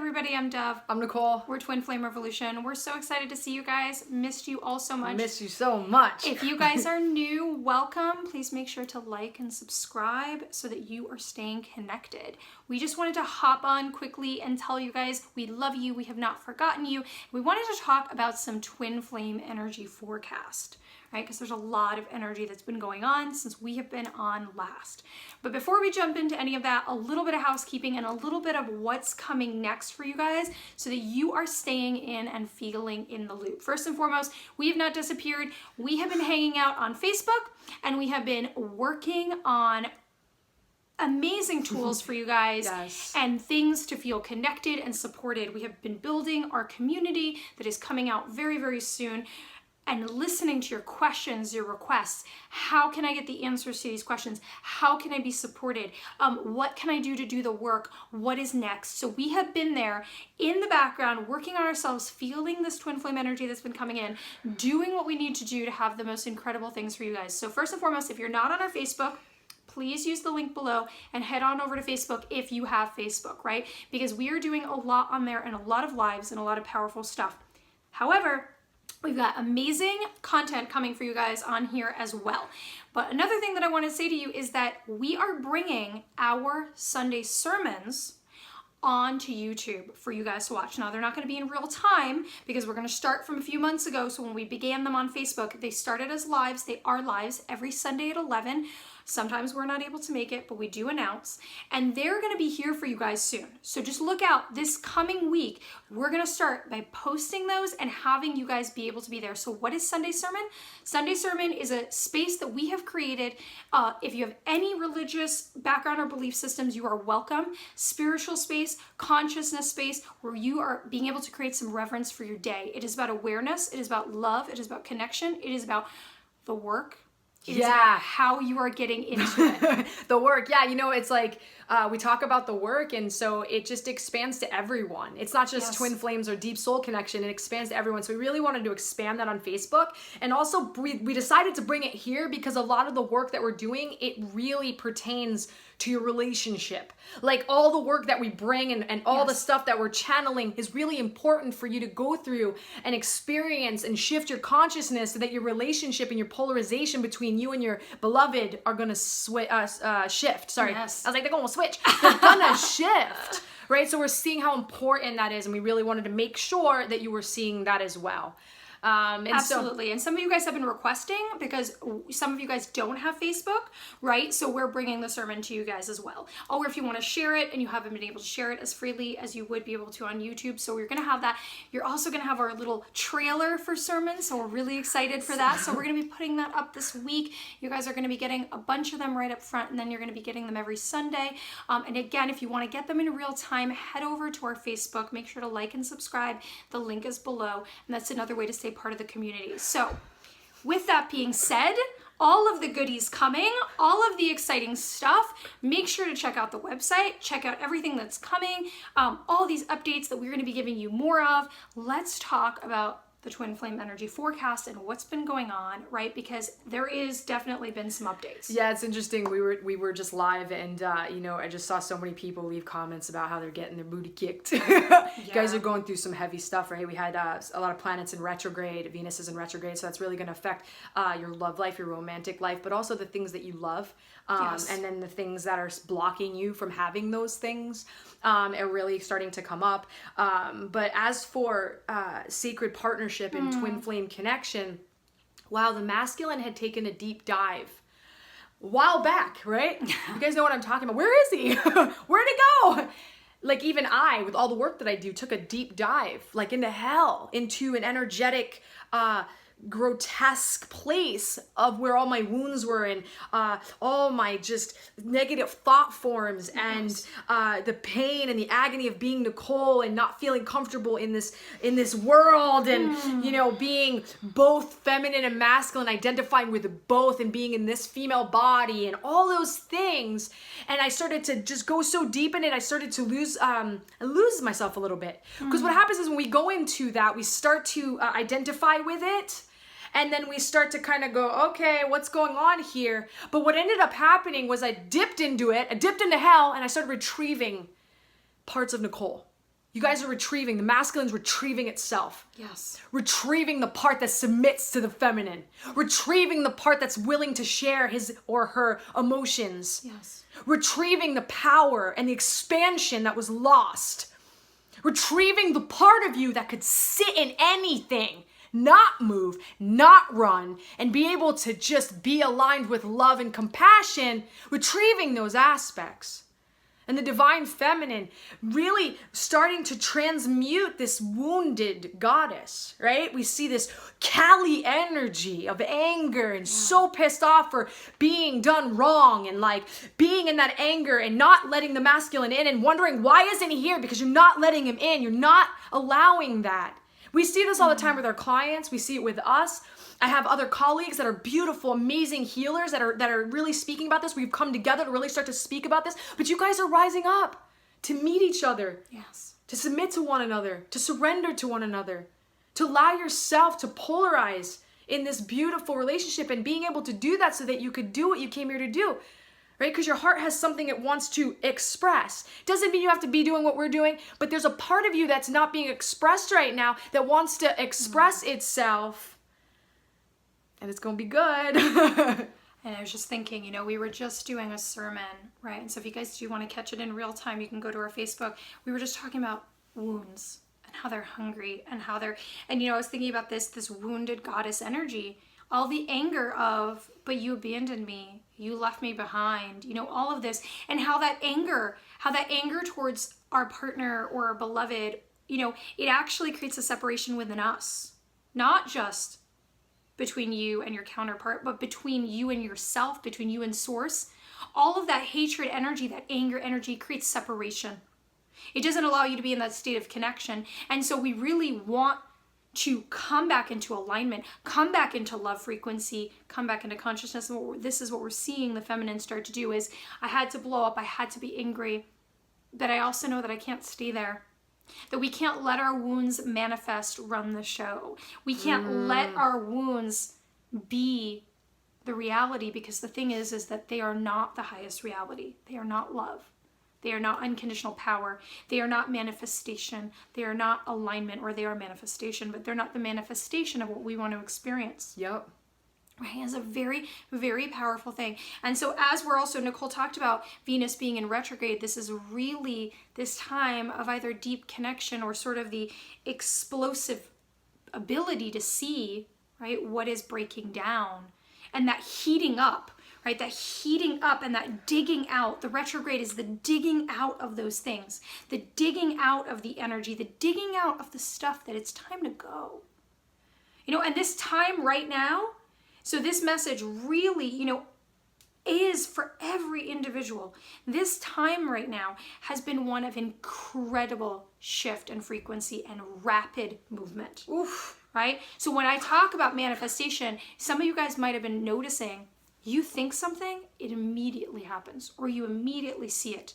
everybody, I'm Dove. I'm Nicole. We're Twin Flame Revolution. We're so excited to see you guys. Missed you all so much. I miss you so much. If you guys are new, welcome. Please make sure to like and subscribe so that you are staying connected. We just wanted to hop on quickly and tell you guys we love you. We have not forgotten you. We wanted to talk about some Twin Flame energy forecast, right? Because there's a lot of energy that's been going on since we have been on last. But before we jump into any of that, a little bit of housekeeping and a little bit of what's coming next for you guys so that you are staying in and feeling in the loop. First and foremost, we have not disappeared. We have been hanging out on Facebook and we have been working on amazing tools for you guys and things to feel connected and supported. We have been building our community that is coming out very, very soon, and listening to your questions, your requests. How can I get the answers to these questions? How can I be supported? What can I do to do the work? What is next? So we have been there in the background, working on ourselves, feeling this twin flame energy that's been coming in, doing what we need to do to have the most incredible things for you guys. So first and foremost, if you're not on our Facebook, please use the link below and head on over to Facebook if you have Facebook, right? Because we are doing a lot on there and a lot of lives and a lot of powerful stuff. However, we've got amazing content coming for you guys on here as well. But another thing that I want to say to you is that we are bringing our Sunday sermons onto YouTube for you guys to watch. Now, they're not going to be in real time because we're going to start from a few months ago. So when we began them on Facebook, they started as lives. They are lives every Sunday at 11. Sometimes we're not able to make it, but we do announce. And they're going to be here for you guys soon. So just look out. This coming week, we're going to start by posting those and having you guys be able to be there. So what is Sunday Sermon? Sunday Sermon is a space that we have created. If you have any religious background or belief systems, you are welcome. Spiritual space, consciousness space, where you are being able to create some reverence for your day. It is about awareness. It is about love. It is about connection. It is about the work. It is about how you are getting into it. The work. Yeah, you know, it's like we talk about the work, and so it just expands to everyone. It's not just twin flames or deep soul connection. It expands to everyone. So we really wanted to expand that on Facebook. And also we decided to bring it here because a lot of the work that we're doing, it really pertains to your relationship. Like all the work that we bring and all the stuff that we're channeling is really important for you to go through and experience and shift your consciousness so that your relationship and your polarization between you and your beloved are going to shift. Sorry. Yes. I was like, they're going to switch. They're going to shift. Right? So we're seeing how important that is, and we really wanted to make sure that you were seeing that as well. Absolutely. And some of you guys have been requesting because some of you guys don't have Facebook, right? So we're bringing the sermon to you guys as well. Or if you want to share it and you haven't been able to share it as freely as you would be able to on YouTube. So we're going to have that. You're also going to have our little trailer for sermons. So we're really excited for that. So we're going to be putting that up this week. You guys are going to be getting a bunch of them right up front, and then you're going to be getting them every Sunday. And again, if you want to get them in real time, head over to our Facebook. Make sure to like and subscribe. The link is below. And that's another way to stay part of the community. So with that being said, all of the goodies coming, all of the exciting stuff, make sure to check out the website, check out everything that's coming, all these updates that we're going to be giving you more of. Let's talk about the twin flame energy forecast and what's been going on, right? Because there is definitely been some updates. Yeah, it's interesting. We were just live, and you know, I just saw so many people leave comments about how they're getting their booty kicked. You guys are going through some heavy stuff, right? We had a lot of planets in retrograde. Venus is in retrograde, so that's really going to affect your love life, your romantic life, but also the things that you love, and then the things that are blocking you from having those things are really starting to come up. But as for sacred partnership and twin flame connection, wow, the masculine had taken a deep dive a while back, right? You guys know what I'm talking about. Where is he? Where'd it go? Like even I, with all the work that I do, took a deep dive, like into hell, into an energetic, grotesque place of where all my wounds were and all my just negative thought forms and the pain and the agony of being Nicole and not feeling comfortable in this world and you know, being both feminine and masculine, identifying with both and being in this female body and all those things. And I started to just go so deep in it, I started to lose myself a little bit. Because what happens is when we go into that, we start to identify with it. And then we start to kind of go, okay, what's going on here? But what ended up happening was I dipped into it, I dipped into hell, and I started retrieving parts of Nicole. You guys are retrieving, the masculine's retrieving itself. Yes. Retrieving the part that submits to the feminine. Retrieving the part that's willing to share his or her emotions. Yes. Retrieving the power and the expansion that was lost. Retrieving the part of you that could sit in anything, not move, not run, and be able to just be aligned with love and compassion. Retrieving those aspects. And the divine feminine really starting to transmute this wounded goddess, right? We see this Kali energy of anger and so pissed off for being done wrong and like being in that anger and not letting the masculine in and wondering why isn't he here? Because you're not letting him in. You're not allowing that. We see this all the time with our clients. We see it with us. I have other colleagues that are beautiful, amazing healers that are really speaking about this. We've come together to really start to speak about this. But you guys are rising up to meet each other. Yes. To submit to one another, to surrender to one another, to allow yourself to polarize in this beautiful relationship and being able to do that so that you could do what you came here to do. Right? Because your heart has something it wants to express. Doesn't mean you have to be doing what we're doing, but there's a part of you that's not being expressed right now that wants to express itself. And it's going to be good. And I was just thinking, we were just doing a sermon, right? And so if you guys do want to catch it in real time, you can go to our Facebook. We were just talking about wounds and how they're hungry and how they're, and I was thinking about this wounded goddess energy, all the anger of, but you abandoned me, you left me behind, all of this, and how that anger towards our partner or our beloved, it actually creates a separation within us, not just between you and your counterpart, but between you and yourself, between you and source. All of that hatred energy, that anger energy creates separation. It doesn't allow you to be in that state of connection. And so we really want to come back into alignment, come back into love frequency, come back into consciousness. And this is what we're seeing the feminine start to do is, I had to blow up, I had to be angry, but I also know that I can't stay there. That we can't let our wounds manifest run the show. We can't let our wounds be the reality, because the thing is that they are not the highest reality. They are not love. They are not unconditional power. They are not manifestation. They are not alignment, or they are manifestation, but they're not the manifestation of what we want to experience. Yep. Right, it's a very, very powerful thing. And so as we're also, Nicole talked about Venus being in retrograde, this is really this time of either deep connection or sort of the explosive ability to see, right, what is breaking down. And that heating up, right, that heating up and that digging out. The retrograde is the digging out of those things, the digging out of the energy, the digging out of the stuff that it's time to go. And this time right now, so this message really, is for every individual. This time right now has been one of incredible shift and frequency and rapid movement. Oof. Right? So when I talk about manifestation, some of you guys might have been noticing, you think something, it immediately happens, or you immediately see it.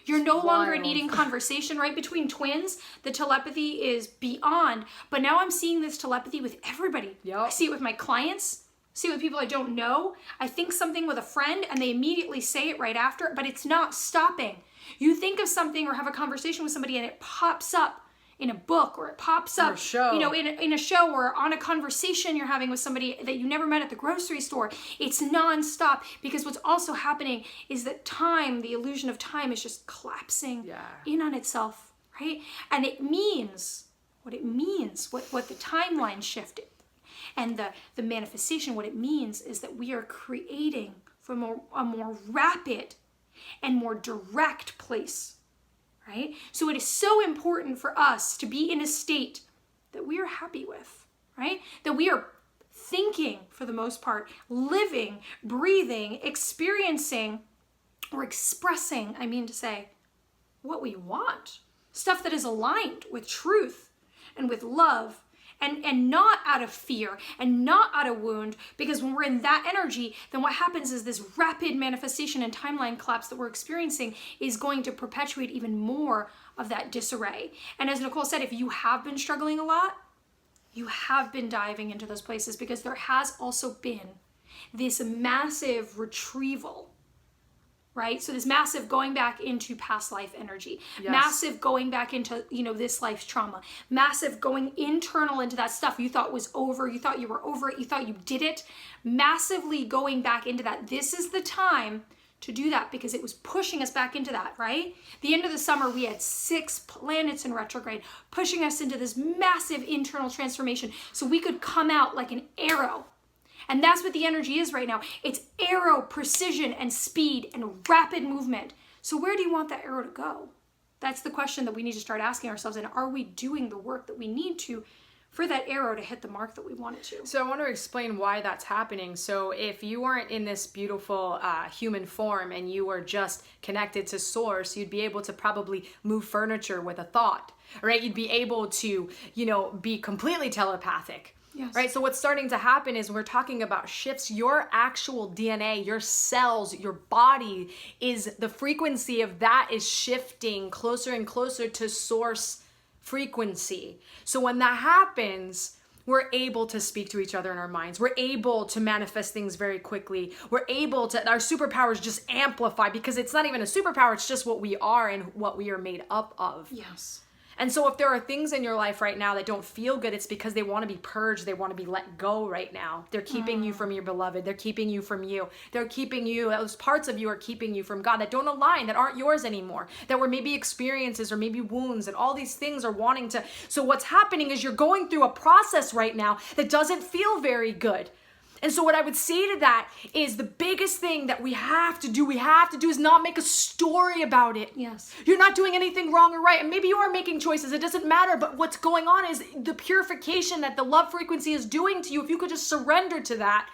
You're no longer needing conversation, right? Between twins, the telepathy is beyond. But now I'm seeing this telepathy with everybody. Yep. I see it with my clients. See it with people I don't know. I think something with a friend and they immediately say it right after, but it's not stopping. You think of something or have a conversation with somebody and it pops up in a book, or it pops up, in a show, or on a conversation you're having with somebody that you never met at the grocery store. It's nonstop, because what's also happening is that time, the illusion of time, is just collapsing in on itself, right? And it means what it means, what the timeline shifted. And the manifestation, what it means is that we are creating from a more rapid and more direct place, right? So it is so important for us to be in a state that we are happy with, right? That we are thinking, for the most part, living, breathing, experiencing, or expressing, what we want. Stuff that is aligned with truth and with love. And not out of fear and not out of wound, because when we're in that energy, then what happens is this rapid manifestation and timeline collapse that we're experiencing is going to perpetuate even more of that disarray. And as Nicole said, if you have been struggling a lot, you have been diving into those places, because there has also been this massive retrieval right? So this massive going back into past life energy, Yes. massive going back into, this life's trauma, massive going internal into that stuff you thought was over, you thought you were over it, you thought you did it, massively going back into that. This is the time to do that because it was pushing us back into that, right? The end of the summer, we had 6 planets in retrograde, pushing us into this massive internal transformation so we could come out like an arrow. And that's what the energy is right now. It's arrow precision and speed and rapid movement. So where do you want that arrow to go? That's the question that we need to start asking ourselves. And are we doing the work that we need to for that arrow to hit the mark that we want it to? So I want to explain why that's happening. So if you weren't in this beautiful human form and you were just connected to source, you'd be able to probably move furniture with a thought, right? You'd be able to, be completely telepathic. Yes. Right. So what's starting to happen is we're talking about shifts. Your actual DNA, your cells, your body is the frequency of that is shifting closer and closer to source frequency. So when that happens, we're able to speak to each other in our minds. We're able to manifest things very quickly. We're able to, our superpowers just amplify because it's not even a superpower. It's just what we are and what we are made up of. Yes. And so if there are things in your life right now that don't feel good, it's because they want to be purged. They want to be let go right now. They're keeping you from your beloved. They're keeping you from you. They're keeping you, those parts of you are keeping you from God that don't align, that aren't yours anymore, that were maybe experiences or maybe wounds, and all these things are wanting to. So what's happening is you're going through a process right now that doesn't feel very good. And so what I would say to that is the biggest thing that we have to do is not make a story about it. Yes. You're not doing anything wrong or right. And maybe you are making choices. It doesn't matter. But what's going on is the purification that the love frequency is doing to you. If you could just surrender to that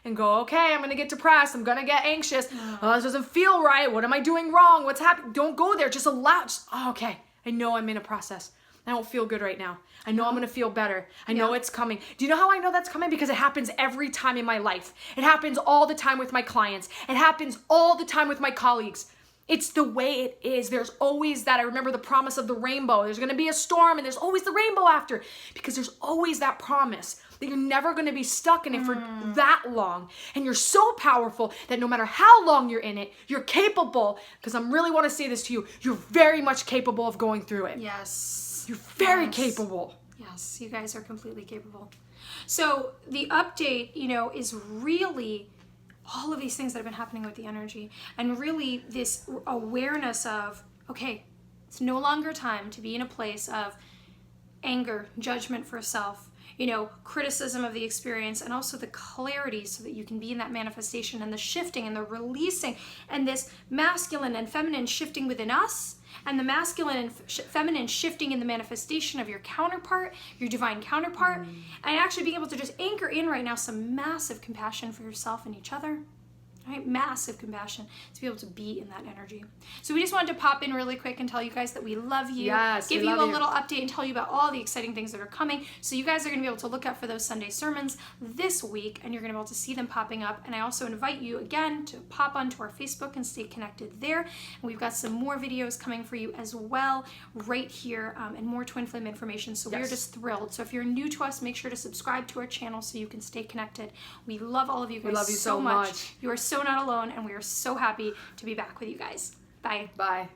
and go, okay, I'm going to get depressed. I'm going to get anxious. Oh, this doesn't feel right. What am I doing wrong? What's happening? Don't go there. Just allow. Okay, I know I'm in a process. I don't feel good right now. I know I'm going to feel better. I know it's coming. Do you know how I know that's coming? Because it happens every time in my life. It happens all the time with my clients. It happens all the time with my colleagues. It's the way it is. There's always that. I remember the promise of the rainbow. There's going to be a storm and there's always the rainbow after, because there's always that promise that you're never going to be stuck in it for that long. And you're so powerful that no matter how long you're in it, you're capable, because I really want to say this to you, you're very much capable of going through it. Yes. You're very capable. Yes, you guys are completely capable. So the update, is really all of these things that have been happening with the energy, and really this awareness of, okay, it's no longer time to be in a place of anger, judgment for self, criticism of the experience, and also the clarity so that you can be in that manifestation and the shifting and the releasing and this masculine and feminine shifting within us, and the masculine and feminine shifting in the manifestation of your counterpart, your divine counterpart, and actually being able to just anchor in right now some massive compassion for yourself and each other. Right? Massive compassion to be able to be in that energy. So we just wanted to pop in really quick and tell you guys that we love you. Yes, give we you love a you. little update and tell you about all the exciting things that are coming. So you guys are going to be able to look out for those Sunday sermons this week, and you're going to be able to see them popping up. And I also invite you again to pop onto our Facebook and stay connected there. And we've got some more videos coming for you as well right here, and more Twin Flame information. So we're just thrilled. So if you're new to us, make sure to subscribe to our channel so you can stay connected. We love all of you guys. We love you so much. You are so not alone, and we are so happy to be back with you guys. Bye. Bye.